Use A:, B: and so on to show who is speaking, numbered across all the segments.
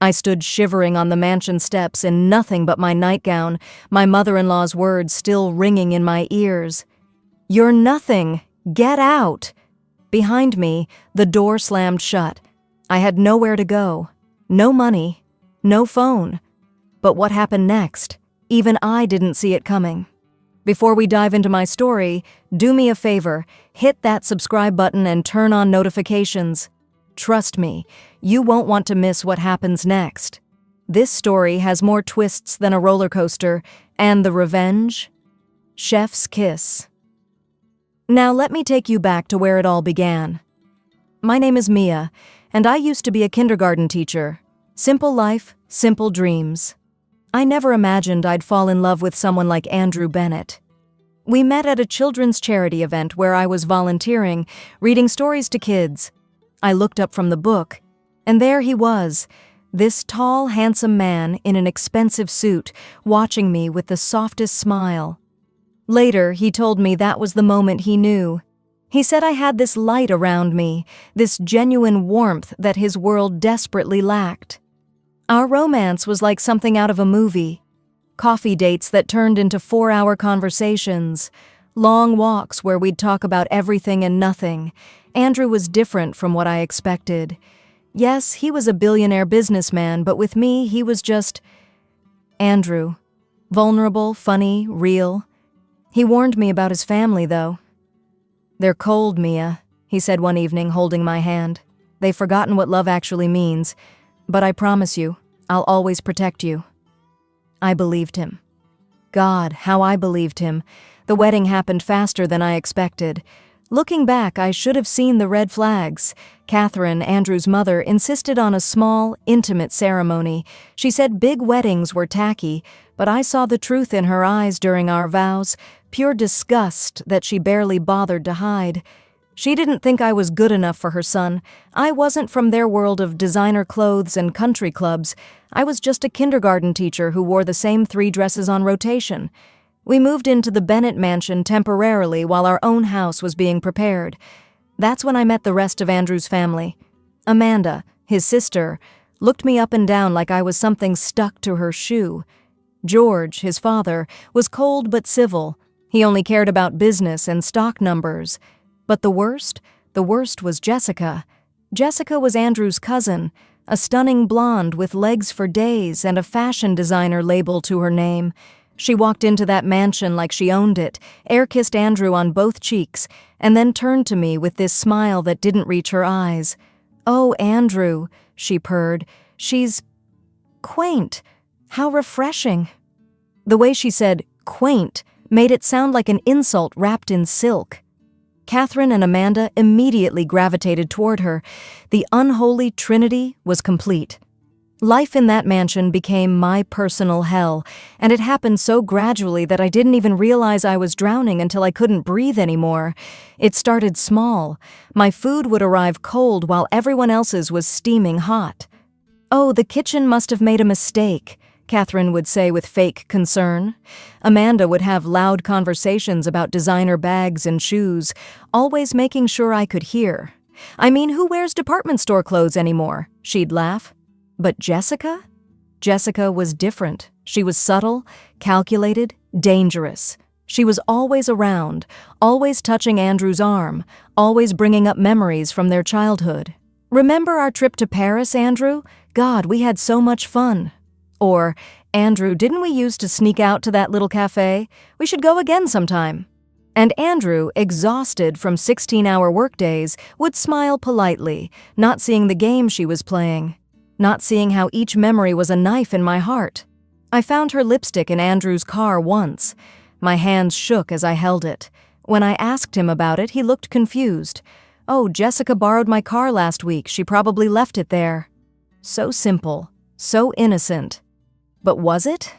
A: I stood shivering on the mansion steps in nothing but my nightgown, my mother-in-law's words still ringing in my ears. "You're nothing! Get out!" Behind me, the door slammed shut. I had nowhere to go. No money. No phone. But what happened next? Even I didn't see it coming. Before we dive into my story, do me a favor, hit that subscribe button and turn on notifications. Trust me, you won't want to miss what happens next. This story has more twists than a roller coaster, and the revenge? Chef's kiss. Now let me take you back to where it all began. My name is Mia, and I used to be a kindergarten teacher. Simple life, simple dreams. I never imagined I'd fall in love with someone like Andrew Bennett. We met at a children's charity event where I was volunteering, reading stories to kids. I looked up from the book, and there he was, this tall, handsome man in an expensive suit, watching me with the softest smile. Later, he told me that was the moment he knew. He said I had this light around me, this genuine warmth that his world desperately lacked. Our romance was like something out of a movie. Coffee dates that turned into 4-hour conversations. Long walks where we'd talk about everything and nothing. Andrew was different from what I expected. Yes, he was a billionaire businessman, but with me, he was just Andrew. Vulnerable, funny, real. He warned me about his family, though. "They're cold, Mia," he said one evening, holding my hand. "They've forgotten what love actually means. But I promise you, I'll always protect you." I believed him. God, how I believed him. The wedding happened faster than I expected. Looking back, I should have seen the red flags. Catherine, Andrew's mother, insisted on a small, intimate ceremony. She said big weddings were tacky, but I saw the truth in her eyes during our vows, pure disgust that she barely bothered to hide. She didn't think I was good enough for her son. I wasn't from their world of designer clothes and country clubs. I was just a kindergarten teacher who wore the same 3 dresses on rotation. We moved into the Bennett mansion temporarily while our own house was being prepared. That's when I met the rest of Andrew's family. Amanda, his sister, looked me up and down like I was something stuck to her shoe. George, his father, was cold but civil. He only cared about business and stock numbers. But the worst was Jessica. Jessica was Andrew's cousin, a stunning blonde with legs for days and a fashion designer label to her name. She walked into that mansion like she owned it, air-kissed Andrew on both cheeks, and then turned to me with this smile that didn't reach her eyes. "Oh, Andrew," she purred, "she's quaint. How refreshing." The way she said quaint made it sound like an insult wrapped in silk. Catherine and Amanda immediately gravitated toward her. The unholy trinity was complete. Life in that mansion became my personal hell, and it happened so gradually that I didn't even realize I was drowning until I couldn't breathe anymore. It started small. My food would arrive cold while everyone else's was steaming hot. "Oh, the kitchen must have made a mistake," Catherine would say with fake concern. Amanda would have loud conversations about designer bags and shoes, always making sure I could hear. "I mean, who wears department store clothes anymore?" she'd laugh. But Jessica? Jessica was different. She was subtle, calculated, dangerous. She was always around, always touching Andrew's arm, always bringing up memories from their childhood. "Remember our trip to Paris, Andrew? God, we had so much fun." Or, "Andrew, didn't we used to sneak out to that little cafe? We should go again sometime." And Andrew, exhausted from 16-hour workdays, would smile politely, not seeing the game she was playing, not seeing how each memory was a knife in my heart. I found her lipstick in Andrew's car once. My hands shook as I held it. When I asked him about it, he looked confused. "Oh, Jessica borrowed my car last week. She probably left it there." So simple, so innocent. But was it?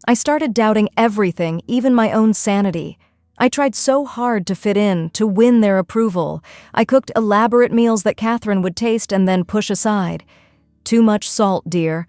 A: I started doubting everything, even my own sanity. I tried so hard to fit in, to win their approval. I cooked elaborate meals that Catherine would taste and then push aside. "Too much salt, dear."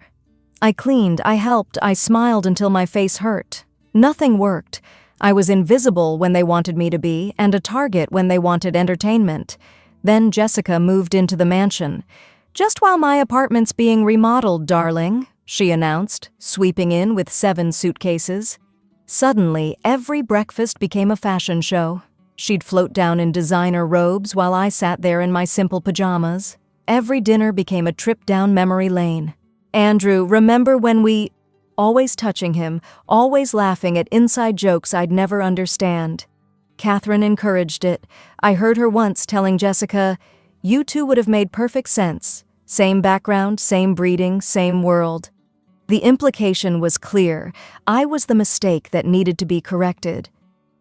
A: I cleaned, I helped, I smiled until my face hurt. Nothing worked. I was invisible when they wanted me to be, and a target when they wanted entertainment. Then Jessica moved into the mansion. "Just while my apartment's being remodeled, darling," she announced, sweeping in with 7 suitcases. Suddenly, every breakfast became a fashion show. She'd float down in designer robes while I sat there in my simple pajamas. Every dinner became a trip down memory lane. "Andrew, remember when we—" Always touching him, always laughing at inside jokes I'd never understand. Catherine encouraged it. I heard her once telling Jessica, "You two would have made perfect sense. Same background, same breeding, same world." The implication was clear. I was the mistake that needed to be corrected.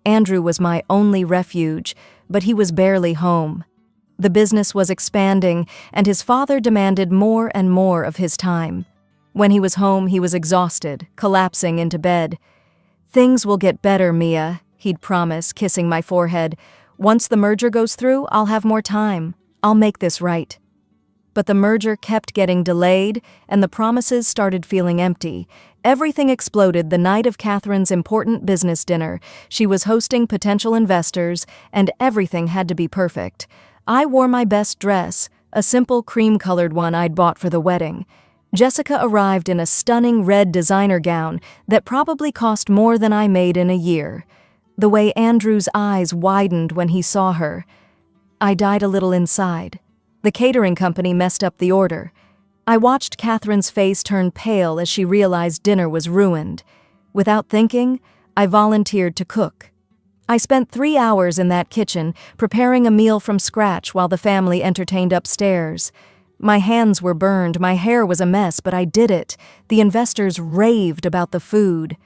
A: Andrew was my only refuge, but he was barely home. The business was expanding, and his father demanded more and more of his time. When he was home, he was exhausted, collapsing into bed. "Things will get better, Mia," he'd promise, kissing my forehead. "Once the merger goes through, I'll have more time. I'll make this right." But the merger kept getting delayed, and the promises started feeling empty. Everything exploded the night of Catherine's important business dinner. She was hosting potential investors, and everything had to be perfect. I wore my best dress, a simple cream-colored one I'd bought for the wedding. Jessica arrived in a stunning red designer gown that probably cost more than I made in a year. The way Andrew's eyes widened when he saw her. I died a little inside. The catering company messed up the order. I watched Catherine's face turn pale as she realized dinner was ruined. Without thinking, I volunteered to cook. I spent 3 hours in that kitchen, preparing a meal from scratch while the family entertained upstairs. My hands were burned, my hair was a mess, but I did it. The investors raved about the food.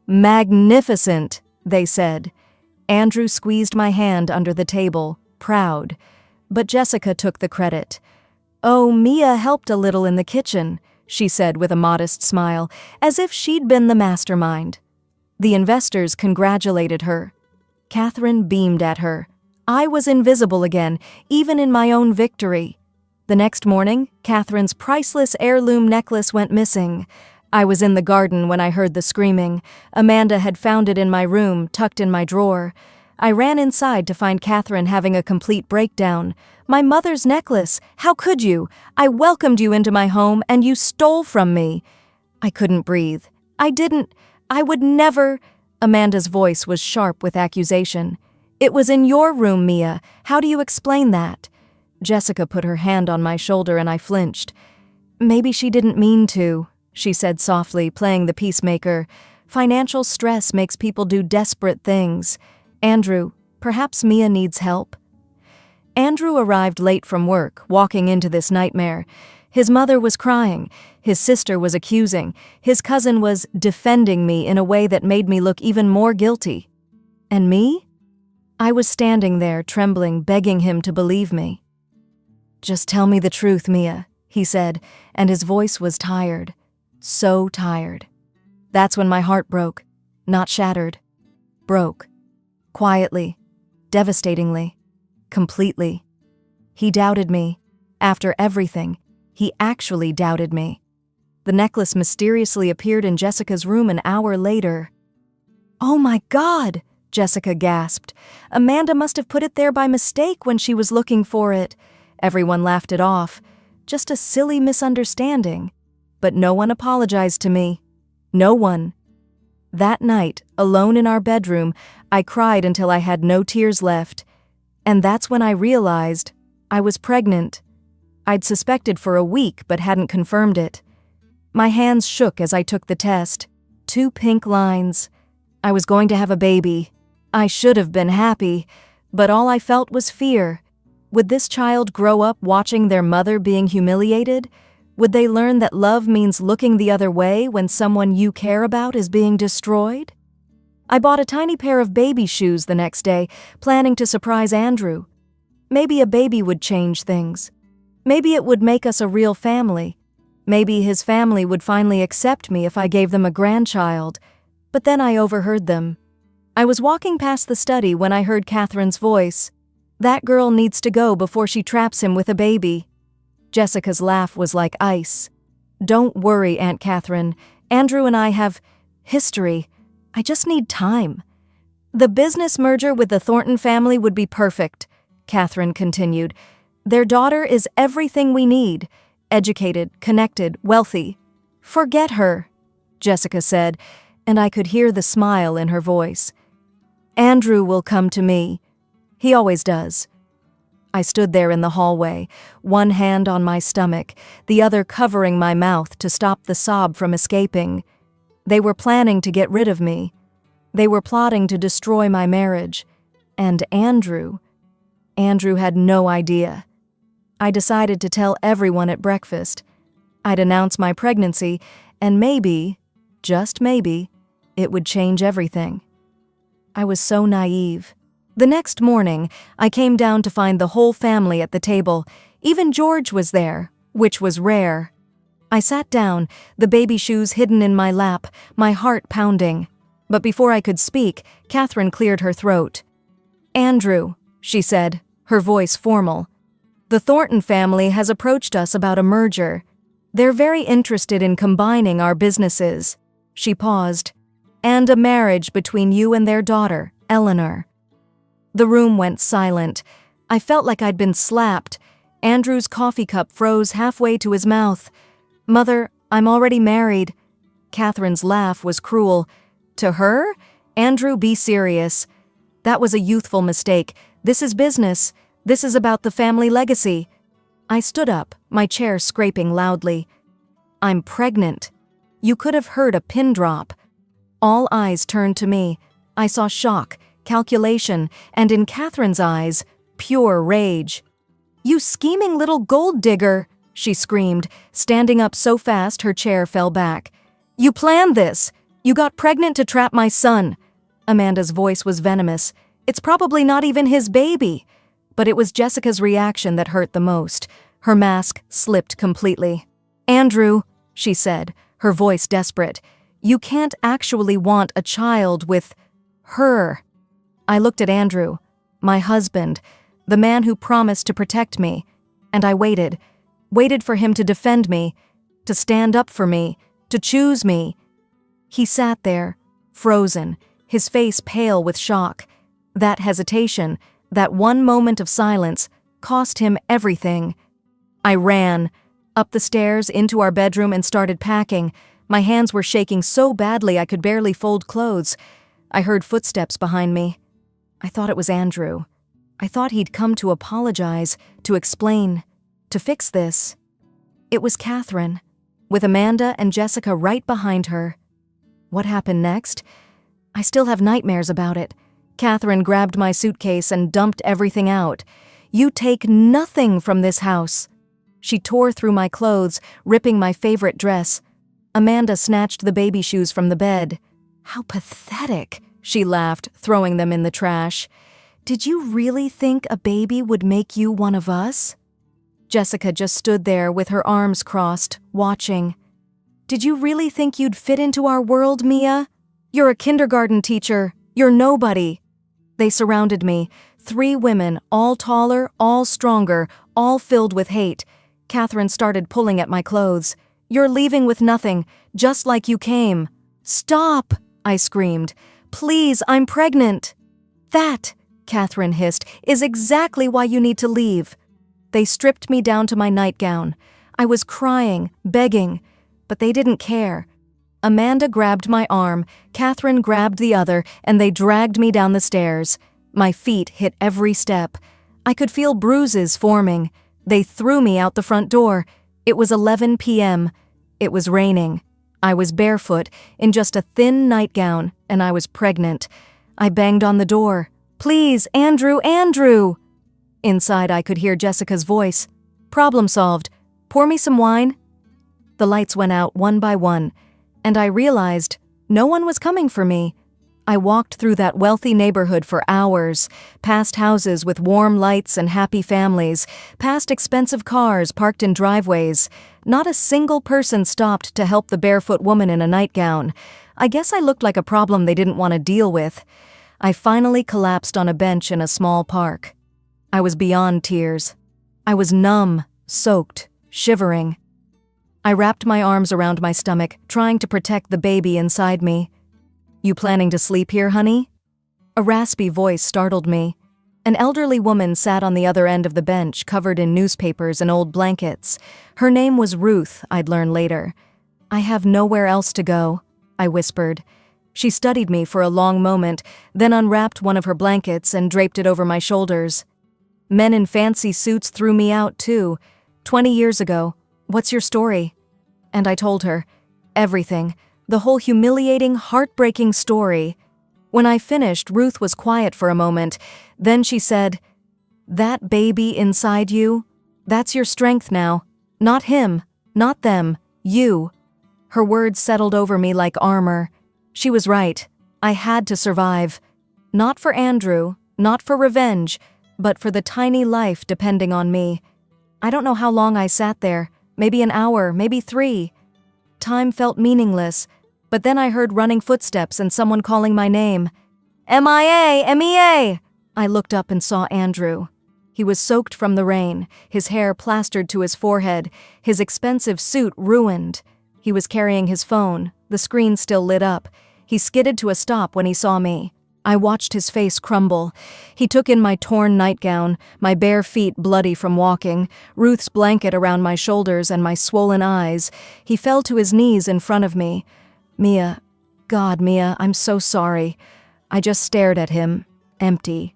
A: "Magnificent," they said. Andrew squeezed my hand under the table, proud. But Jessica took the credit. "Oh, Mia helped a little in the kitchen," she said with a modest smile, as if she'd been the mastermind. The investors congratulated her. Catherine beamed at her. I was invisible again, even in my own victory. The next morning, Catherine's priceless heirloom necklace went missing. I was in the garden when I heard the screaming. Amanda had found it in my room, tucked in my drawer. I ran inside to find Catherine having a complete breakdown. "My mother's necklace! How could you? I welcomed you into my home, and you stole from me." I couldn't breathe. I would never— Amanda's voice was sharp with accusation. "It was in your room, Mia. How do you explain that?" Jessica put her hand on my shoulder and I flinched. "Maybe she didn't mean to," she said softly, playing the peacemaker. "Financial stress makes people do desperate things. Andrew, perhaps Mia needs help." Andrew arrived late from work, walking into this nightmare. His mother was crying, his sister was accusing, his cousin was defending me in a way that made me look even more guilty. And me? I was standing there, trembling, begging him to believe me. "Just tell me the truth, Mia," he said, and his voice was tired. So tired. That's when my heart broke. Not shattered. Broke. Quietly. Devastatingly. Completely. He doubted me. After everything, he actually doubted me. The necklace mysteriously appeared in Jessica's room an hour later. "Oh my God!" Jessica gasped. "Amanda must have put it there by mistake when she was looking for it." Everyone laughed it off. Just a silly misunderstanding. But no one apologized to me. No one. That night, alone in our bedroom, I cried until I had no tears left. And that's when I realized I was pregnant. I'd suspected for a week but hadn't confirmed it. My hands shook as I took the test. 2 pink lines. I was going to have a baby. I should have been happy, but all I felt was fear. Would this child grow up watching their mother being humiliated? Would they learn that love means looking the other way when someone you care about is being destroyed? I bought a tiny pair of baby shoes the next day, planning to surprise Andrew. Maybe a baby would change things. Maybe it would make us a real family. Maybe his family would finally accept me if I gave them a grandchild. But then I overheard them. I was walking past the study when I heard Catherine's voice. "That girl needs to go before she traps him with a baby." Jessica's laugh was like ice. "Don't worry, Aunt Catherine. Andrew and I have history. I just need time." "The business merger with the Thornton family would be perfect," Catherine continued. "Their daughter is everything we need. educated, connected, wealthy. Forget her, Jessica said, and I could hear the smile in her voice. Andrew will come to me. He always does. I stood there in the hallway, one hand on my stomach, the other covering my mouth to stop the sob from escaping. They were planning to get rid of me. They were plotting to destroy my marriage. And Andrew had no idea. I decided to tell everyone at breakfast. I'd announce my pregnancy, and maybe, just maybe, it would change everything. I was so naive. The next morning, I came down to find the whole family at the table. Even George was there, which was rare. I sat down, the baby shoes hidden in my lap, my heart pounding. But before I could speak, Catherine cleared her throat. Andrew, she said, her voice formal. The Thornton family has approached us about a merger. They're very interested in combining our businesses. She paused. And a marriage between you and their daughter, Eleanor. The room went silent. I felt like I'd been slapped. Andrew's coffee cup froze halfway to his mouth. Mother, I'm already married. Catherine's laugh was cruel. To her? Andrew, be serious. That was a youthful mistake. This is business. This is about the family legacy. I stood up, my chair scraping loudly. I'm pregnant. You could have heard a pin drop. All eyes turned to me. I saw shock, calculation, and in Catherine's eyes, pure rage. You scheming little gold digger, she screamed, standing up so fast her chair fell back. You planned this. You got pregnant to trap my son. Amanda's voice was venomous. It's probably not even his baby. But it was Jessica's reaction that hurt the most. Her mask slipped completely. Andrew, she said, her voice desperate, you can't actually want a child with her. I looked at Andrew, my husband, the man who promised to protect me, and I waited for him to defend me, to stand up for me, to choose me. He sat there, frozen, his face pale with shock. That hesitation, that one moment of silence, cost him everything. I ran up the stairs into our bedroom and started packing. My hands were shaking so badly I could barely fold clothes. I heard footsteps behind me. I thought it was Andrew. I thought he'd come to apologize, to explain, to fix this. It was Catherine, with Amanda and Jessica right behind her. What happened next? I still have nightmares about it. Catherine grabbed my suitcase and dumped everything out. You take nothing from this house. She tore through my clothes, ripping my favorite dress. Amanda snatched the baby shoes from the bed. How pathetic, she laughed, throwing them in the trash. Did you really think a baby would make you one of us? Jessica just stood there with her arms crossed, watching. Did you really think you'd fit into our world, Mia? You're a kindergarten teacher. You're nobody. They surrounded me, 3 women, all taller, all stronger, all filled with hate. Catherine started pulling at my clothes. You're leaving with nothing, just like you came. Stop, I screamed. Please, I'm pregnant. That, Catherine hissed, is exactly why you need to leave. They stripped me down to my nightgown. I was crying, begging, but they didn't care. Amanda grabbed my arm, Catherine grabbed the other, and they dragged me down the stairs. My feet hit every step. I could feel bruises forming. They threw me out the front door. It was 11 p.m. It was raining. I was barefoot, in just a thin nightgown, and I was pregnant. I banged on the door. Please, Andrew, Andrew! Inside, I could hear Jessica's voice. Problem solved. Pour me some wine. The lights went out one by one, and I realized no one was coming for me. I walked through that wealthy neighborhood for hours, past houses with warm lights and happy families, past expensive cars parked in driveways. Not a single person stopped to help the barefoot woman in a nightgown. I guess I looked like a problem they didn't want to deal with. I finally collapsed on a bench in a small park. I was beyond tears. I was numb, soaked, shivering. I wrapped my arms around my stomach, trying to protect the baby inside me. You planning to sleep here, honey? A raspy voice startled me. An elderly woman sat on the other end of the bench, covered in newspapers and old blankets. Her name was Ruth, I'd learn later. "I have nowhere else to go," I whispered. She studied me for a long moment, then unwrapped one of her blankets and draped it over my shoulders. "Men in fancy suits threw me out, too. 20 years ago. What's your story?" And I told her. Everything. The whole humiliating, heartbreaking story. When I finished, Ruth was quiet for a moment. Then she said, "That baby inside you, that's your strength now. Not him, not them, you." Her words settled over me like armor. She was right. I had to survive. Not for Andrew, not for revenge, but for the tiny life depending on me. I don't know how long I sat there. Maybe an hour, maybe 3. Time felt meaningless, but then I heard running footsteps and someone calling my name. "M.I.A., M.E.A.!" I looked up and saw Andrew. He was soaked from the rain, his hair plastered to his forehead, his expensive suit ruined. He was carrying his phone, the screen still lit up. He skidded to a stop when he saw me. I watched his face crumble. He took in my torn nightgown, my bare feet bloody from walking, Ruth's blanket around my shoulders and my swollen eyes. He fell to his knees in front of me. "Mia, God, Mia, I'm so sorry." I just stared at him, empty.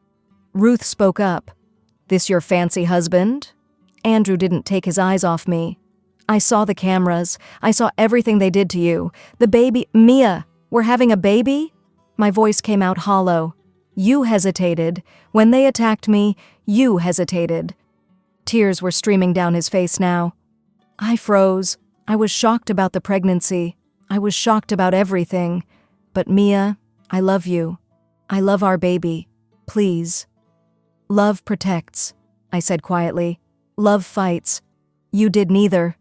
A: Ruth spoke up. "This your fancy husband?" Andrew didn't take his eyes off me. "I saw the cameras. I saw everything they did to you. The baby— Mia, we're having a baby?" My voice came out hollow. "You hesitated. When they attacked me, you hesitated." Tears were streaming down his face now. I froze. I was shocked about the pregnancy. I was shocked about everything. But Mia, I love you. I love our baby. Please. "Love protects," I said quietly. "Love fights. You did neither."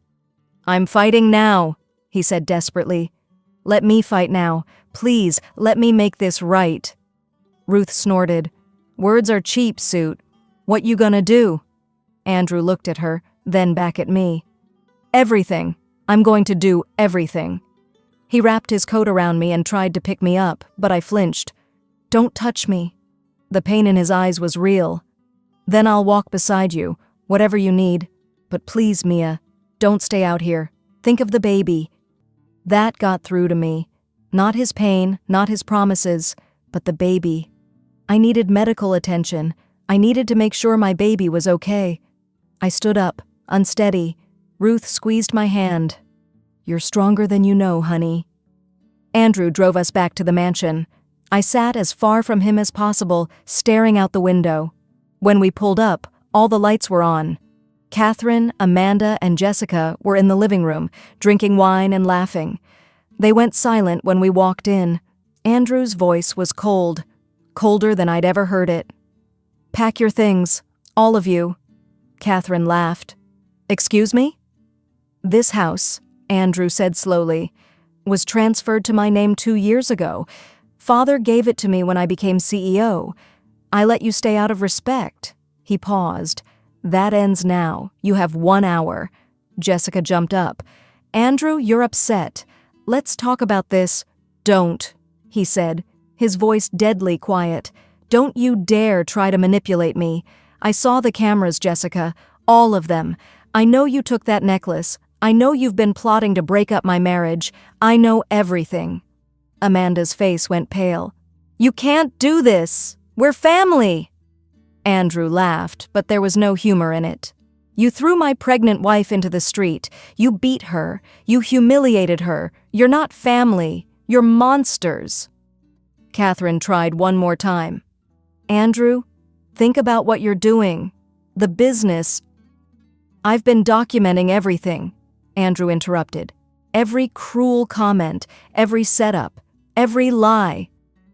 A: "I'm fighting now," he said desperately. "Let me fight now. Please, let me make this right." Ruth snorted. "Words are cheap, Suit. What you gonna do?" Andrew looked at her, then back at me. "Everything. I'm going to do everything." He wrapped his coat around me and tried to pick me up, but I flinched. "Don't touch me." The pain in his eyes was real. "Then I'll walk beside you, whatever you need. But please, Mia, don't stay out here. Think of the baby." That got through to me. Not his pain, not his promises, but the baby. I needed medical attention. I needed to make sure my baby was okay. I stood up, unsteady. Ruth squeezed my hand. "You're stronger than you know, honey." Andrew drove us back to the mansion. I sat as far from him as possible, staring out the window. When we pulled up, all the lights were on. Catherine, Amanda, and Jessica were in the living room, drinking wine and laughing. They went silent when we walked in. Andrew's voice was cold, colder than I'd ever heard it. "Pack your things, all of you." Catherine laughed. "Excuse me?" "This house," Andrew said slowly, "was transferred to my name 2 years ago. Father gave it to me when I became CEO. I let you stay out of respect." He paused. "That ends now. You have 1 hour." Jessica jumped up. "Andrew, you're upset. Let's talk about this." "Don't," he said, his voice deadly quiet. "Don't you dare try to manipulate me. I saw the cameras, Jessica. All of them. I know you took that necklace. I know you've been plotting to break up my marriage. I know everything." Amanda's face went pale. "You can't do this. We're family." Andrew laughed, but there was no humor in it. "You threw my pregnant wife into the street. You beat her. You humiliated her. You're not family. You're monsters." Catherine tried one more time. "Andrew, think about what you're doing. The business—" "I've been documenting everything," Andrew interrupted. "Every cruel comment, every setup, every lie.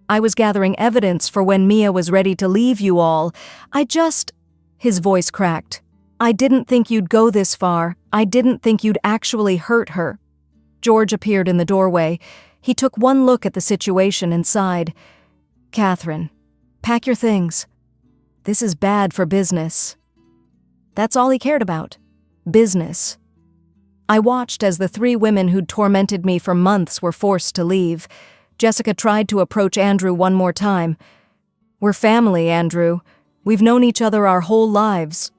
A: I was gathering evidence for when Mia was ready to leave you all. His voice cracked. "I didn't think you'd go this far. I didn't think you'd actually hurt her." George appeared in the doorway. He took one look at the situation and sighed. "Catherine, pack your things. This is bad for business." That's all he cared about. Business. I watched as the 3 women who'd tormented me for months were forced to leave. Jessica tried to approach Andrew one more time. "We're family, Andrew. We've known each other our whole lives.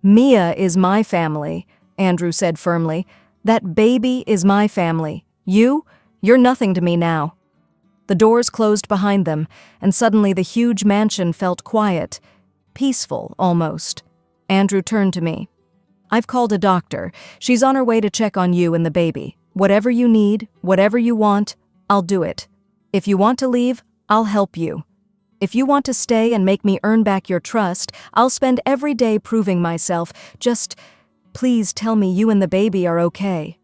A: Mia is my family, Andrew said firmly. That baby is my family. You're nothing to me now. The doors closed behind them, and suddenly the huge mansion felt quiet, peaceful almost. Andrew turned to me. I've called a doctor. She's on her way to check on you and the baby. Whatever you need, whatever you want, I'll do it. If you want to leave, I'll help you. If you want to stay and make me earn back your trust, I'll spend every day proving myself. Just, please tell me you and the baby are okay.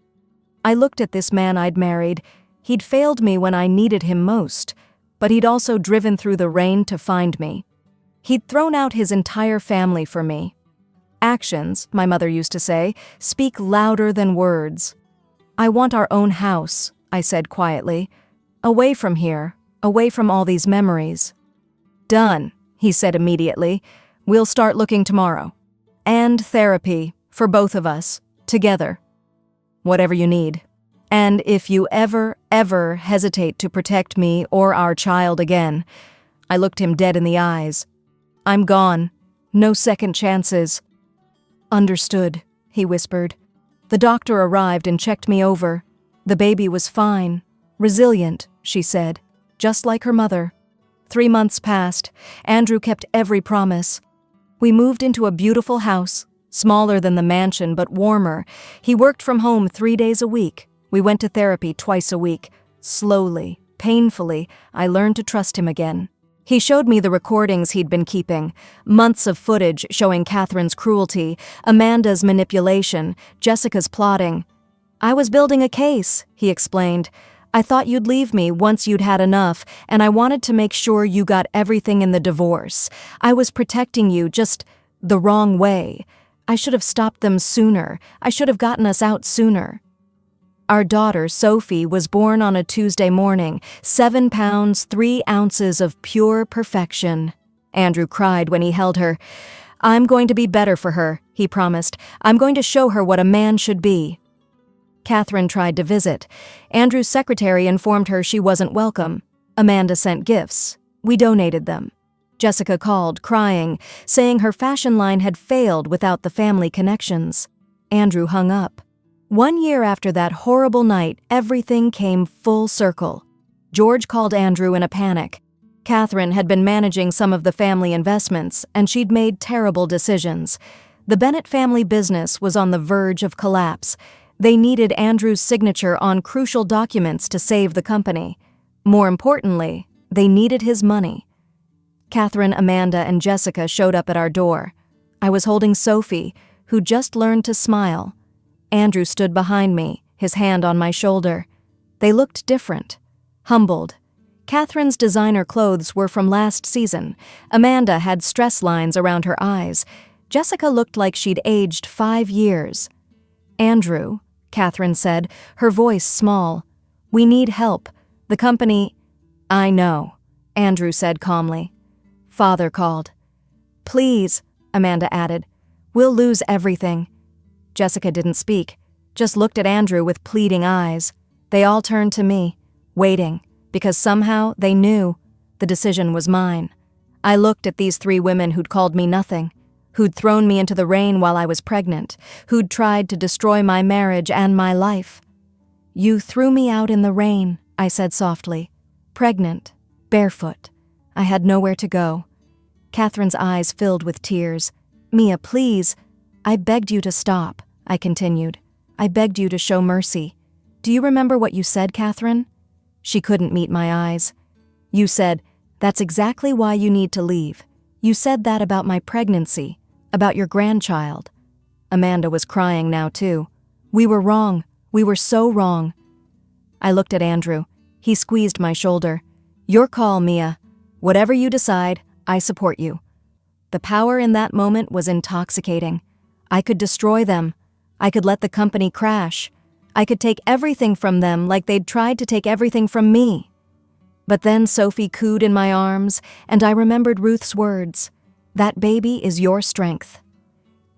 A: I looked at this man I'd married. He'd failed me when I needed him most, but he'd also driven through the rain to find me. He'd thrown out his entire family for me. Actions, my mother used to say, speak louder than words. I want our own house, I said quietly. Away from here, away from all these memories. Done, he said immediately. We'll start looking tomorrow. And therapy, for both of us, together. Whatever you need. And if you ever hesitate to protect me or our child again, I looked him dead in the eyes. I'm gone. No second chances. Understood, he whispered. The doctor arrived and checked me over. The baby was fine. Resilient, she said. Just like her mother. 3 months passed. Andrew kept every promise. We moved into a beautiful house, smaller than the mansion but warmer. He worked from home 3 days a week. We went to therapy twice a week. Slowly, painfully, I learned to trust him again. He showed me the recordings he'd been keeping, months of footage showing Catherine's cruelty, Amanda's manipulation, Jessica's plotting. I was building a case, he explained. I thought you'd leave me once you'd had enough, and I wanted to make sure you got everything in the divorce. I was protecting you just the wrong way. I should have stopped them sooner. I should have gotten us out sooner. Our daughter, Sophie, was born on a Tuesday morning, 7 pounds, 3 ounces of pure perfection. Andrew cried when he held her. I'm going to be better for her, he promised. I'm going to show her what a man should be. Catherine tried to visit. Andrew's secretary informed her she wasn't welcome. Amanda sent gifts. We donated them. Jessica called, crying, saying her fashion line had failed without the family connections. Andrew hung up. 1 year after that horrible night, everything came full circle. George called Andrew in a panic. Catherine had been managing some of the family investments, and she'd made terrible decisions. The Bennett family business was on the verge of collapse. They needed Andrew's signature on crucial documents to save the company. More importantly, they needed his money. Catherine, Amanda, and Jessica showed up at our door. I was holding Sophie, who just learned to smile. Andrew stood behind me, his hand on my shoulder. They looked different, humbled. Catherine's designer clothes were from last season. Amanda had stress lines around her eyes. Jessica looked like she'd aged 5 years. Andrew, Catherine said, her voice small. We need help. The company... I know, Andrew said calmly. Father called. Please, Amanda added. We'll lose everything. Jessica didn't speak, just looked at Andrew with pleading eyes. They all turned to me, waiting, because somehow they knew the decision was mine. I looked at these 3 women who'd called me nothing, who'd thrown me into the rain while I was pregnant, who'd tried to destroy my marriage and my life. You threw me out in the rain, I said softly. Pregnant, barefoot. I had nowhere to go. Catherine's eyes filled with tears. Mia, please. I begged you to stop, I continued. I begged you to show mercy. Do you remember what you said, Catherine? She couldn't meet my eyes. You said, that's exactly why you need to leave. You said that about my pregnancy, about your grandchild. Amanda was crying now, too. We were wrong. We were so wrong. I looked at Andrew. He squeezed my shoulder. Your call, Mia. Whatever you decide, I support you. The power in that moment was intoxicating. I could destroy them. I could let the company crash. I could take everything from them like they'd tried to take everything from me. But then Sophie cooed in my arms, and I remembered Ruth's words. That baby is your strength.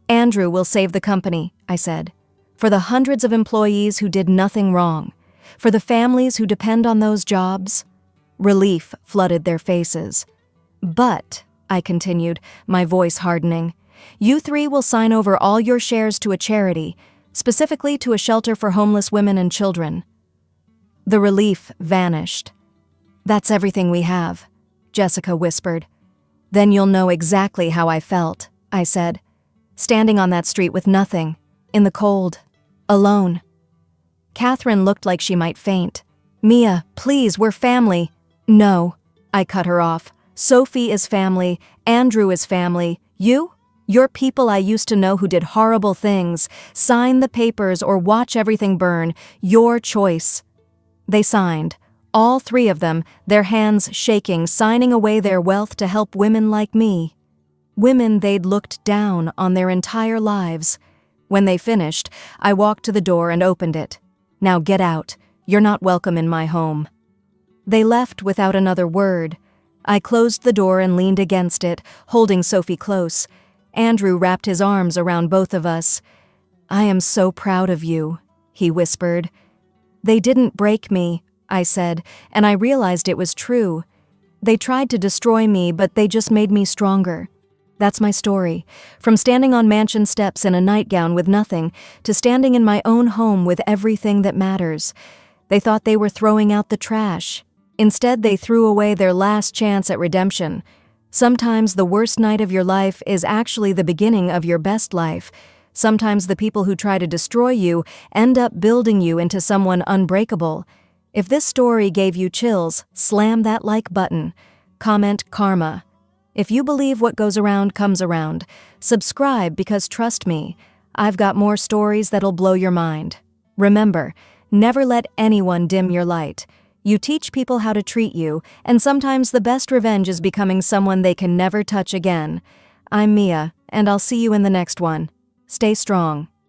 A: Andrew will save the company, I said. For the hundreds of employees who did nothing wrong. For the families who depend on those jobs. Relief flooded their faces. But, I continued, my voice hardening. You three will sign over all your shares to a charity, specifically to a shelter for homeless women and children. The relief vanished. That's everything we have, Jessica whispered. Then you'll know exactly how I felt, I said, standing on that street with nothing, in the cold, alone. Catherine looked like she might faint. Mia, please, we're family. No, I cut her off. Sophie is family, Andrew is family. You're people I used to know who did horrible things. Sign the papers or watch everything burn. Your choice. They signed. All three of them, their hands shaking, signing away their wealth to help women like me. Women they'd looked down on their entire lives. When they finished, I walked to the door and opened it. Now get out. You're not welcome in my home. They left without another word. I closed the door and leaned against it, holding Sophie close. Andrew wrapped his arms around both of us. I am so proud of you, he whispered. They didn't break me, I said, and I realized it was true. They tried to destroy me, but they just made me stronger. That's my story. From standing on mansion steps in a nightgown with nothing, to standing in my own home with everything that matters. They thought they were throwing out the trash. Instead, they threw away their last chance at redemption. Sometimes the worst night of your life is actually the beginning of your best life. Sometimes the people who try to destroy you end up building you into someone unbreakable. If this story gave you chills, slam that like button. Comment karma. If you believe what goes around comes around, subscribe because trust me, I've got more stories that'll blow your mind. Remember, never let anyone dim your light. You teach people how to treat you, and sometimes the best revenge is becoming someone they can never touch again. I'm Mia, and I'll see you in the next one. Stay strong.